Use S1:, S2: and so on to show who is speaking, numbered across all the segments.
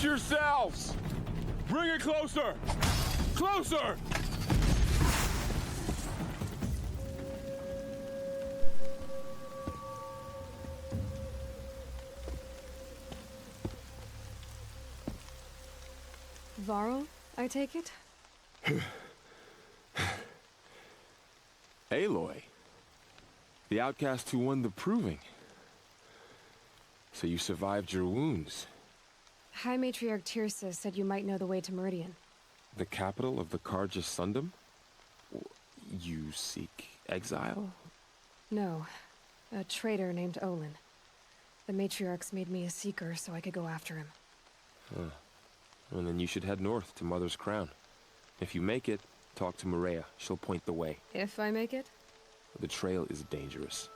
S1: Yourselves! Bring it closer! Closer!
S2: Varl, I take it?
S1: Aloy. The outcast who won the proving. So you survived your wounds.
S2: High Matriarch Tirsa said you might know the way to Meridian.
S1: The capital of the Carja Sundom? You seek exile?
S2: No. A traitor named Olin. The Matriarchs made me a seeker so I could go after him.
S1: Huh. Well, then you should head north to Mother's Crown. If you make it, talk to Maria. She'll point the way.
S2: If I make it?
S1: The trail is dangerous.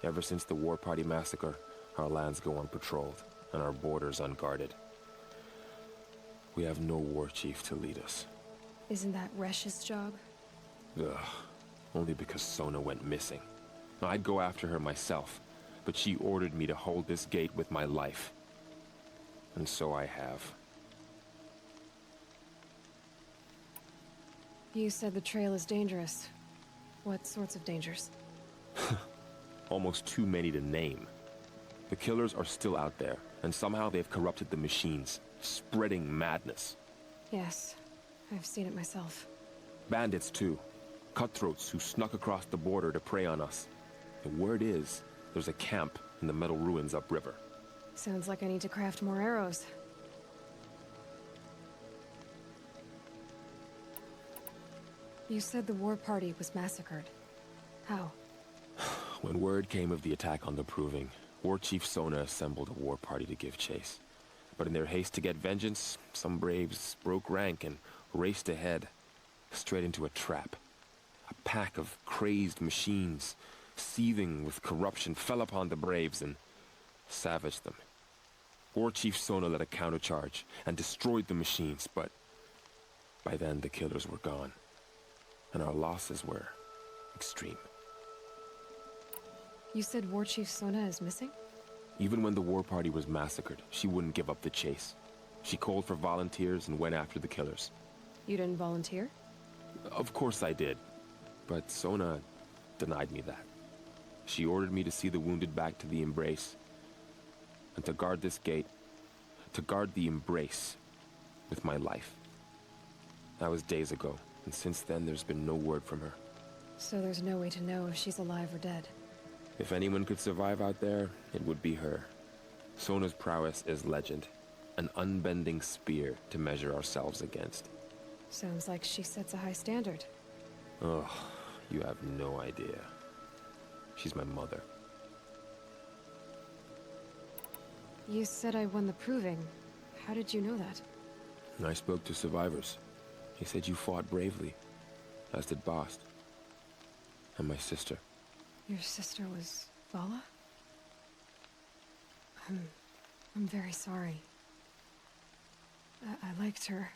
S1: Ever since the War Party massacre, our lands go unpatrolled, and our borders unguarded. We have no war chief to lead us.
S2: Isn't that Resh's job?
S1: Ugh. Only because Sona went missing. I'd go after her myself, but she ordered me to hold this gate with my life. And so I have.
S2: You said the trail is dangerous. What sorts of dangers?
S1: Almost too many to name. The killers are still out there, and somehow they've corrupted the machines, spreading madness.
S2: Yes, I've seen it myself.
S1: Bandits, too. Cutthroats who snuck across the border to prey on us. The word is, there's a camp in the metal ruins upriver.
S2: Sounds like I need to craft more arrows. You said the war party was massacred. How?
S1: When word came of the attack on the Proving, War Chief Sona assembled a war party to give chase. But in their haste to get vengeance, some braves broke rank and raced ahead, straight into a trap. A pack of crazed machines, seething with corruption, fell upon the braves and savaged them. War Chief Sona led a countercharge and destroyed the machines, but by then the killers were gone, and our losses were extreme.
S2: You said War Chief Sona is missing?
S1: Even when the war party was massacred, she wouldn't give up the chase. She called for volunteers and went after the killers.
S2: You didn't volunteer?
S1: Of course I did, but Sona denied me that. She ordered me to see the wounded back to the Embrace, and to guard this gate, to guard the Embrace with my life. That was days ago, and since then there's been no word from her.
S2: So there's no way to know if she's alive or dead.
S1: If anyone could survive out there, it would be her. Sona's prowess is legend, an unbending spear to measure ourselves against.
S2: Sounds like she sets a high standard.
S1: Oh, you have no idea. She's my mother.
S2: You said I won the Proving. How did you know that?
S1: I spoke to survivors. He said you fought bravely, as did Bast. And my sister.
S2: Your sister was Vala? I'm very sorry. I liked her.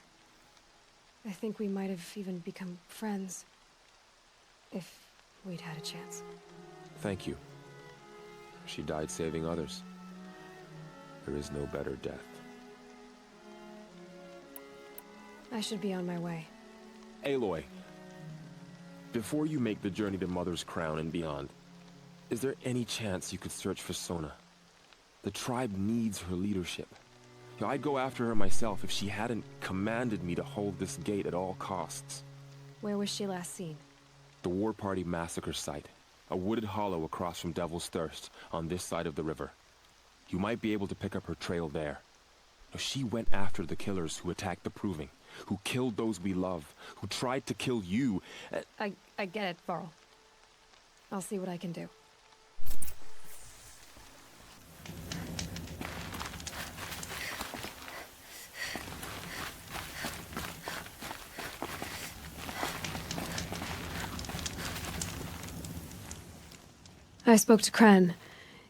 S2: I think we might have even become friends. If we'd had a chance.
S1: Thank you. She died saving others. There is no better death.
S2: I should be on my way.
S1: Aloy, before you make the journey to Mother's Crown and beyond, is there any chance you could search for Sona? The tribe needs her leadership. I'd go after her myself if she hadn't commanded me to hold this gate at all costs.
S2: Where was she last seen?
S1: The War Party massacre site. A wooded hollow across from Devil's Thirst, on this side of the river. You might be able to pick up her trail there. She went after the killers who attacked the Proving, who killed those we love, who tried to kill you.
S2: I get it, Varl. I'll see what I can do. I spoke to Kren.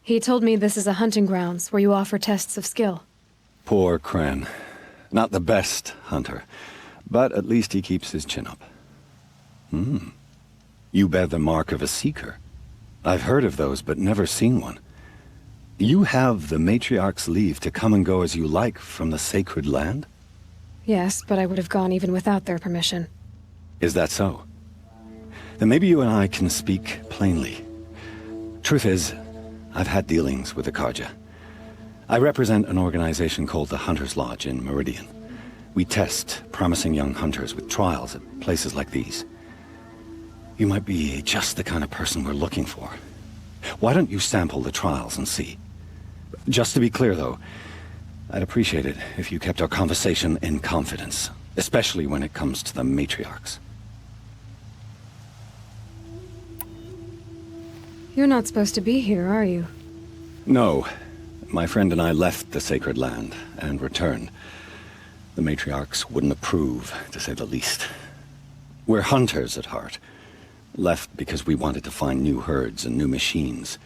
S2: He told me this is a hunting grounds where you offer tests of skill.
S3: Poor Kren. Not the best hunter, but at least he keeps his chin up. You bear the mark of a seeker. I've heard of those, but never seen one. You have the Matriarch's leave to come and go as you like from the sacred land?
S2: Yes, but I would have gone even without their permission.
S3: Is that so? Then maybe you and I can speak plainly. Truth is, I've had dealings with the Karja. I represent an organization called the Hunter's Lodge in Meridian. We test promising young hunters with trials at places like these. You might be just the kind of person we're looking for. Why don't you sample the trials and see? Just to be clear, though, I'd appreciate it if you kept our conversation in confidence, especially when it comes to the matriarchs.
S2: You're not supposed to be here, are you?
S3: No. My friend and I left the sacred land and returned. The matriarchs wouldn't approve, to say the least. We're hunters at heart. Left because we wanted to find new herds and new machines.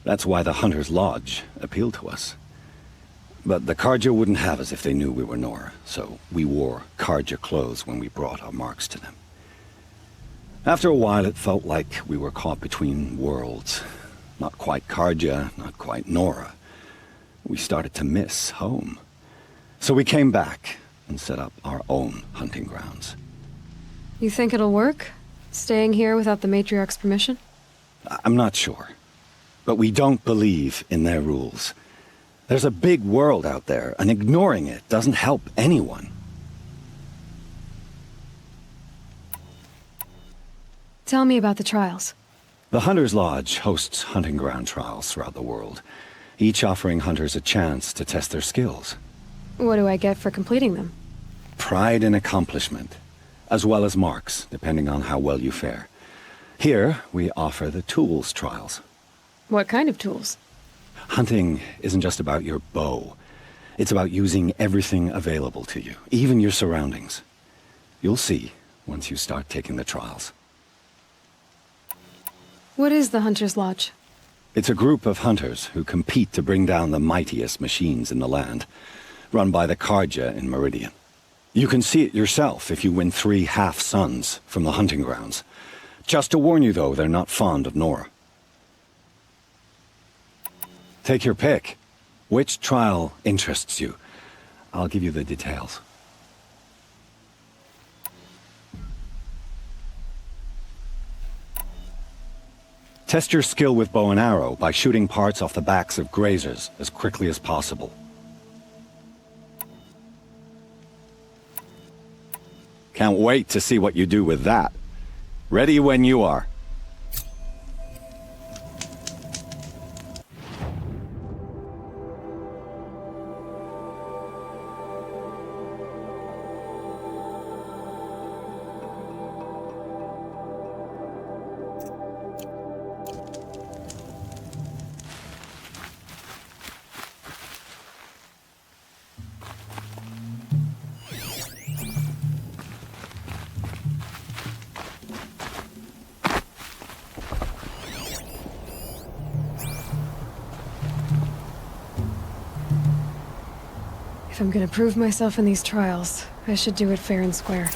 S3: That's why the Hunter's Lodge appealed to us. But the Karja wouldn't have us if they knew we were Nora, so we wore Karja clothes when we brought our marks to them. After a while, it felt like we were caught between worlds. Not quite Karja, not quite Nora. We started to miss home. So we came back and set up our own hunting grounds.
S2: You think it'll work? Staying here without the Matriarch's permission?
S3: I'm not sure. But we don't believe in their rules. There's a big world out there, and ignoring it doesn't help anyone.
S2: Tell me about the trials.
S3: The Hunter's Lodge hosts hunting ground trials throughout the world, each offering hunters a chance to test their skills.
S2: What do I get for completing them?
S3: Pride in accomplishment, as well as marks, depending on how well you fare. Here, we offer the tools trials.
S2: What kind of tools?
S3: Hunting isn't just about your bow. It's about using everything available to you, even your surroundings. You'll see once you start taking the trials.
S2: What is the Hunter's Lodge?
S3: It's a group of hunters who compete to bring down the mightiest machines in the land, run by the Karja in Meridian. You can see it yourself if you win 3 half-suns from the hunting grounds. Just to warn you, though, they're not fond of Nora. Take your pick. Which trial interests you? I'll give you the details. Test your skill with bow and arrow by shooting parts off the backs of grazers as quickly as possible. Can't wait to see what you do with that. Ready when you are.
S2: If I'm gonna prove myself in these trials, I should do it fair and square.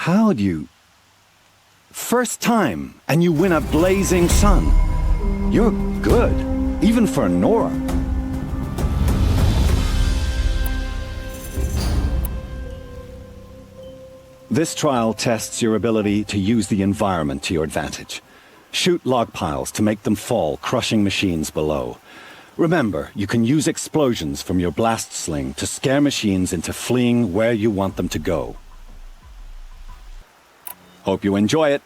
S3: How'd you... First time, and you win a blazing sun. You're good, even for Nora. This trial tests your ability to use the environment to your advantage. Shoot log piles to make them fall, crushing machines below. Remember, you can use explosions from your blast sling to scare machines into fleeing where you want them to go. Hope you enjoy it.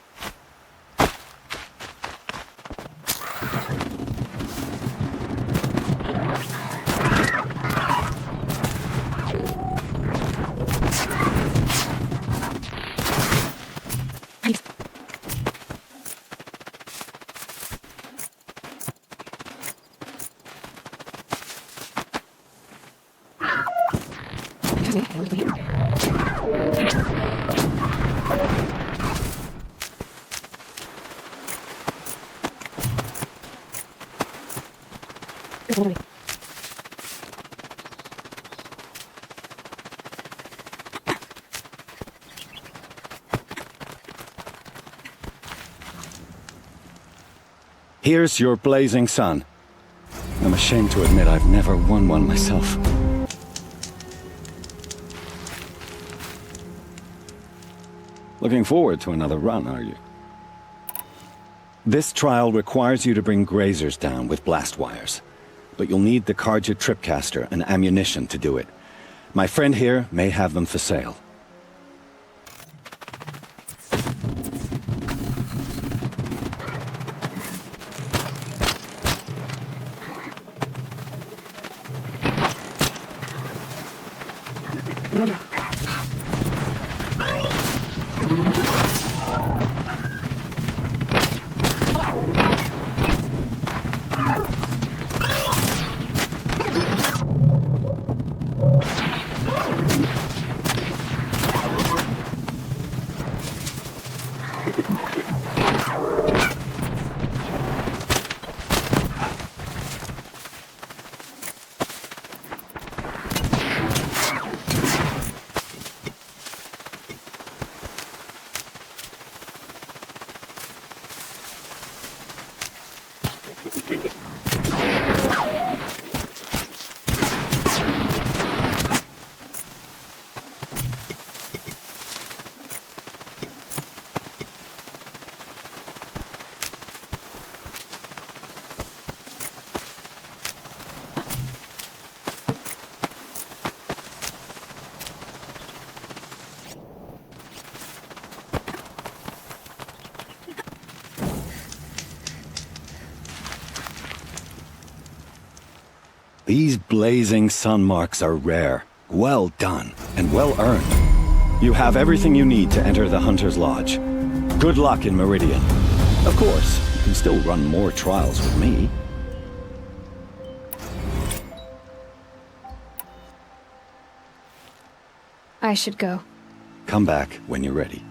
S3: Here's your blazing sun. I'm ashamed to admit I've never won one myself. Looking forward to another run, are you? This trial requires you to bring grazers down with blast wires. But you'll need the Carja tripcaster and ammunition to do it. My friend here may have them for sale. These blazing sun marks are rare, well done, and well earned. You have everything you need to enter the Hunter's Lodge. Good luck in Meridian. Of course, you can still run more trials with me.
S2: I should go.
S3: Come back when you're ready.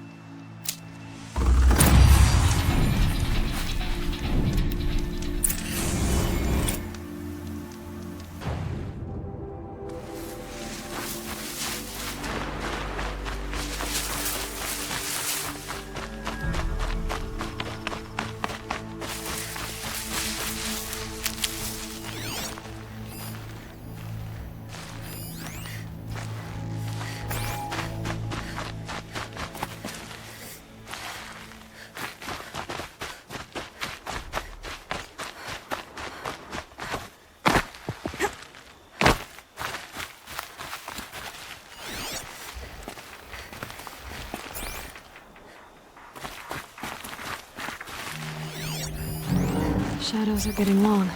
S2: Shadows are getting long.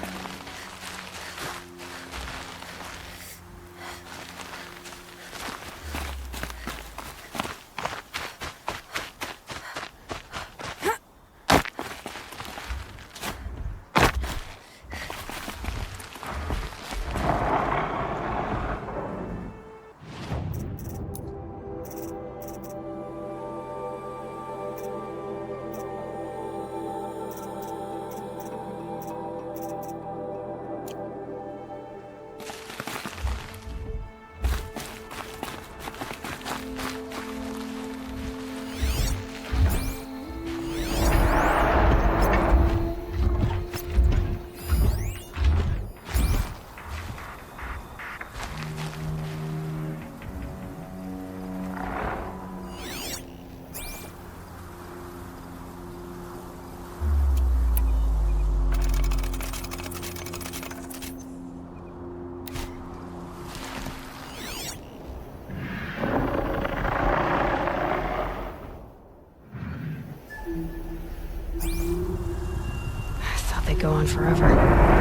S2: go on forever.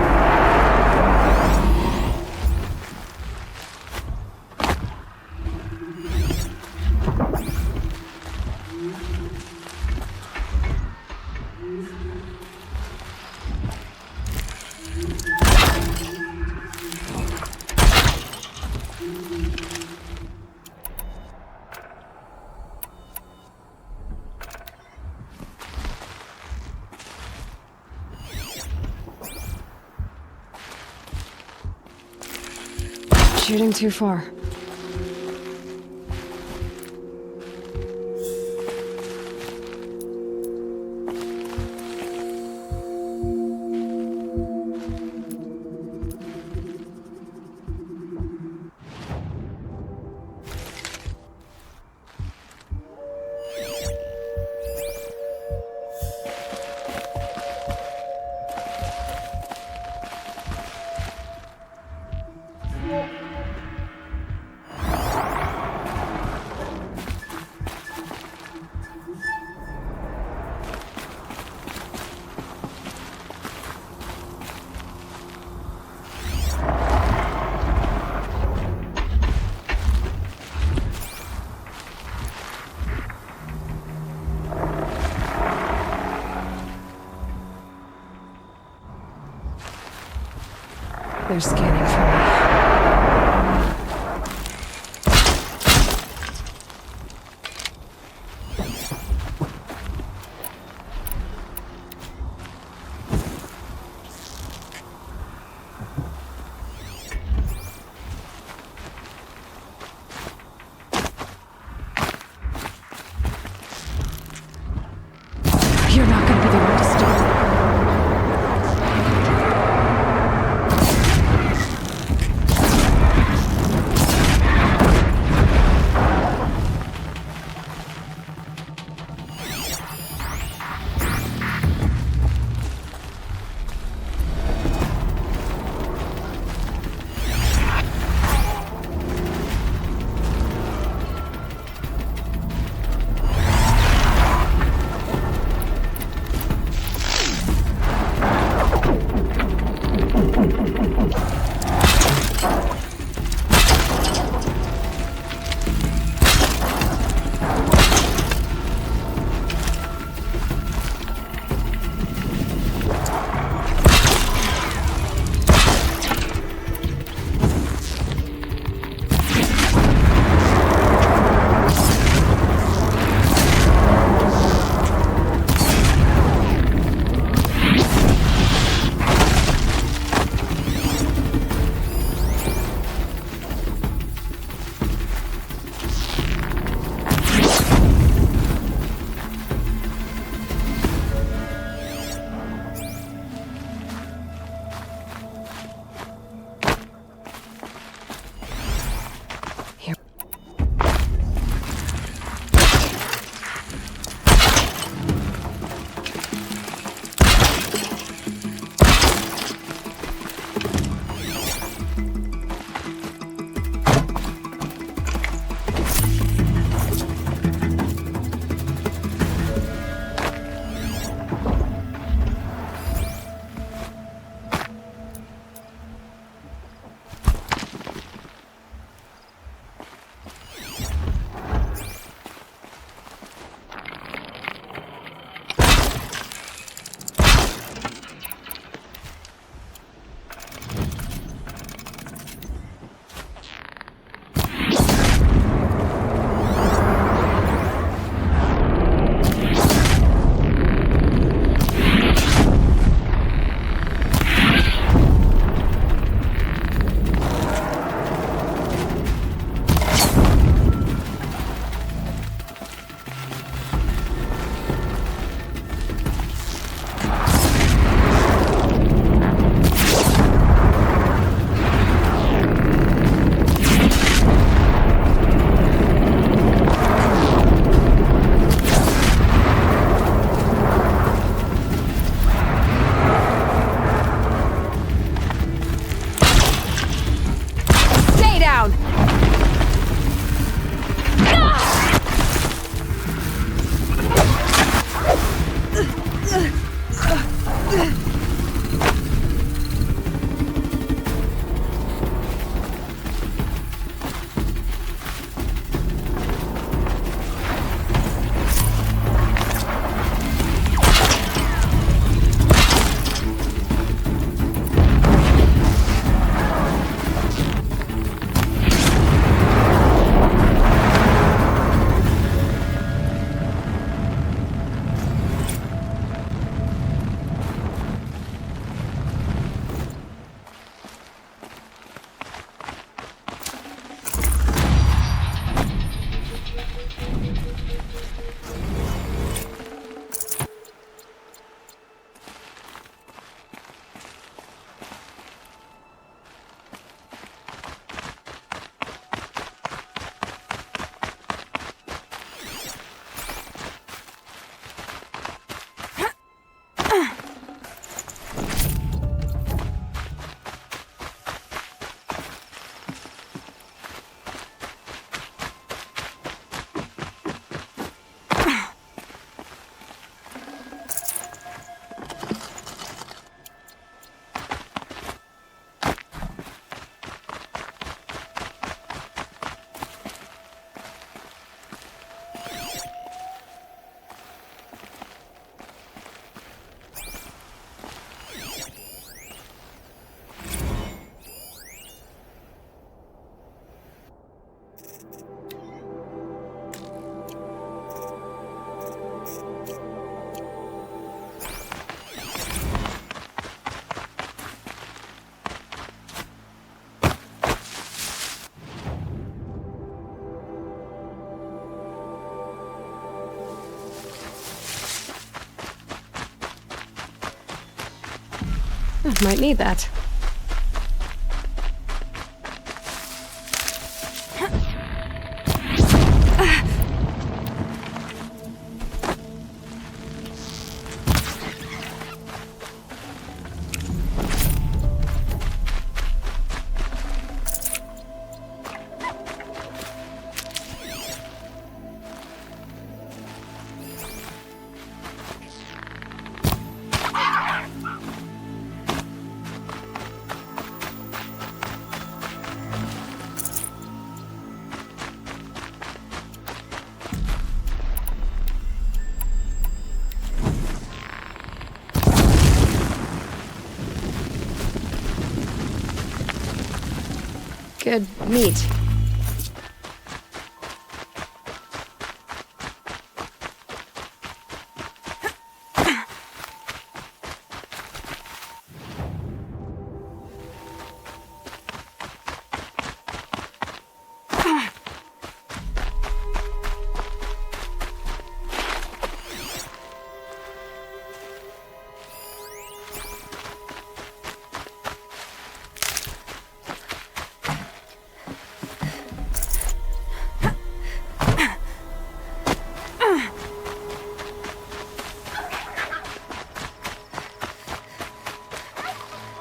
S2: Shooting too far. They're scanning for me. You're not gonna be the one to stop them. Might need that. Good meat.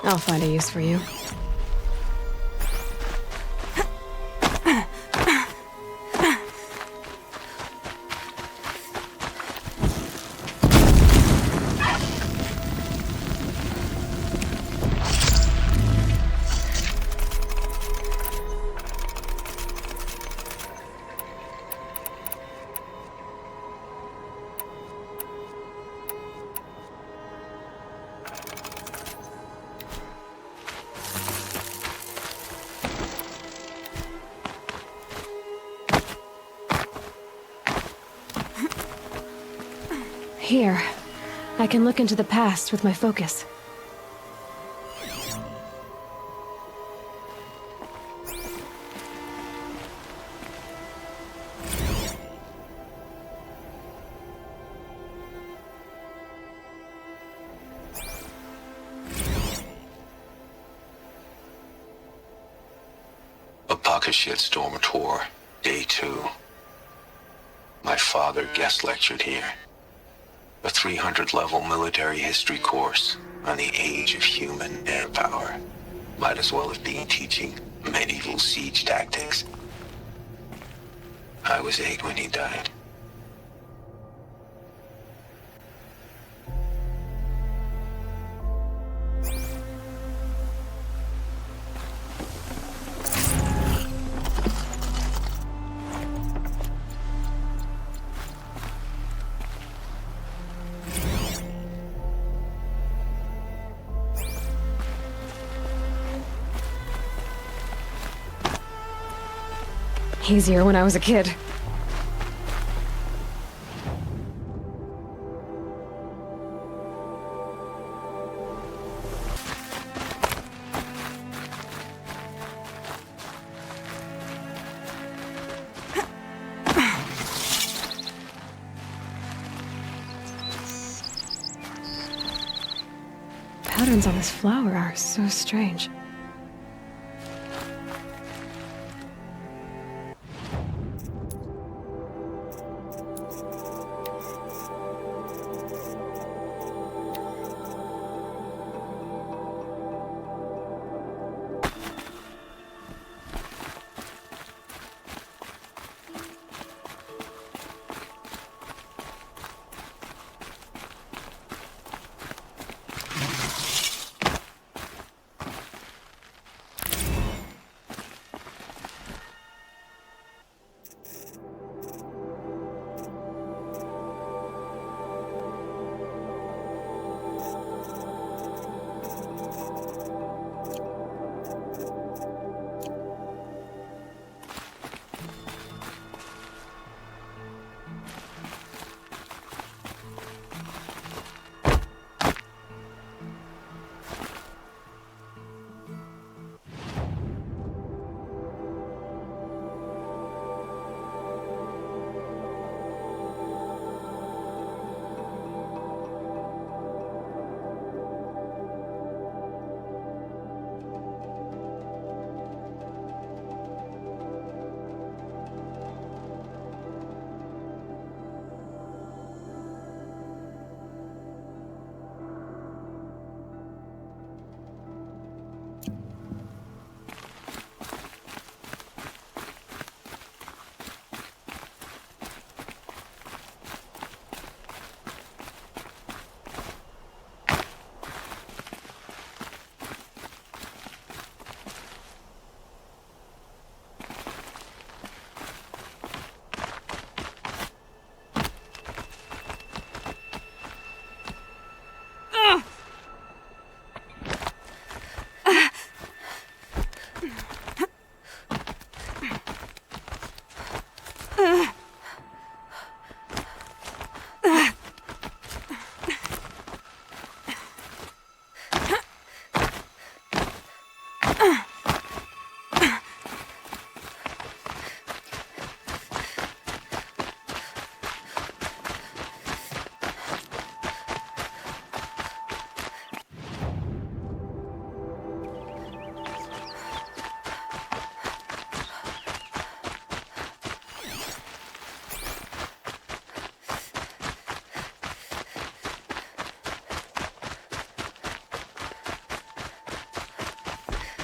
S2: I'll find a use for you. Here, I can look into the past with my focus.
S4: A pocket shitstorm tour, day 2. My father guest lectured here. A 300-level military history course on the age of human air power. Might as well have been teaching medieval siege tactics. I was 8 when he died.
S2: Easier when I was a kid. Patterns on this flower are so strange.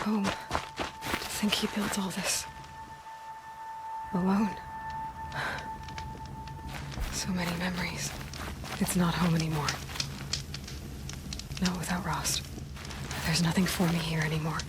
S2: home. To think he built all this. Alone. So many memories. It's not home anymore. Not without Rost. There's nothing for me here anymore.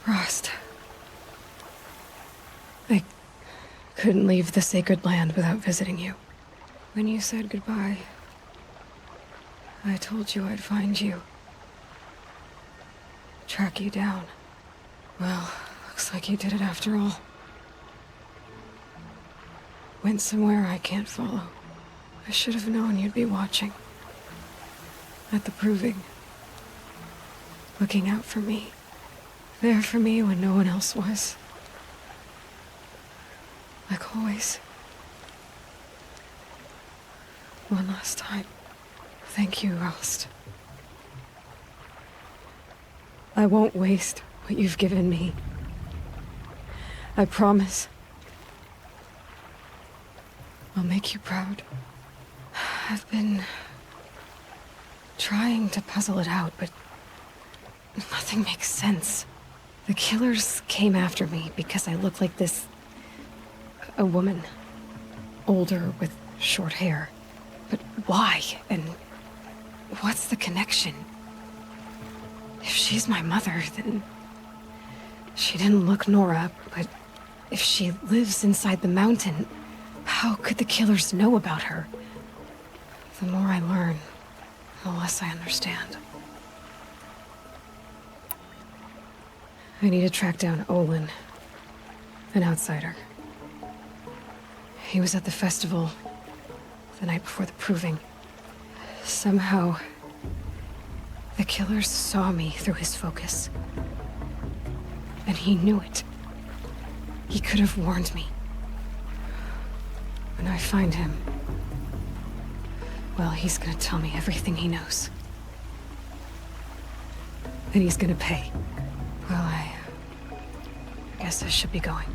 S2: Rost. I couldn't leave the sacred land without visiting you. When you said goodbye, I told you I'd find you. Track you down. Well, looks like you did it after all. Went somewhere I can't follow. I should have known you'd be watching. At the proving. Looking out for me. There for me when no one else was. Like always. One last time. Thank you, Rost. I won't waste what you've given me. I promise. I'll make you proud. I've been trying to puzzle it out, but nothing makes sense. The killers came after me because I look like this... a woman. Older with short hair. But why? And what's the connection? If she's my mother, then... she didn't look Nora, but if she lives inside the mountain, how could the killers know about her? The more I learn, the less I understand. I need to track down Olin, an outsider. He was at the festival the night before the proving. Somehow, the killers saw me through his focus. And he knew it. He could have warned me. When I find him, well, he's gonna tell me everything he knows. Then he's gonna pay. Well, I guess I should be going.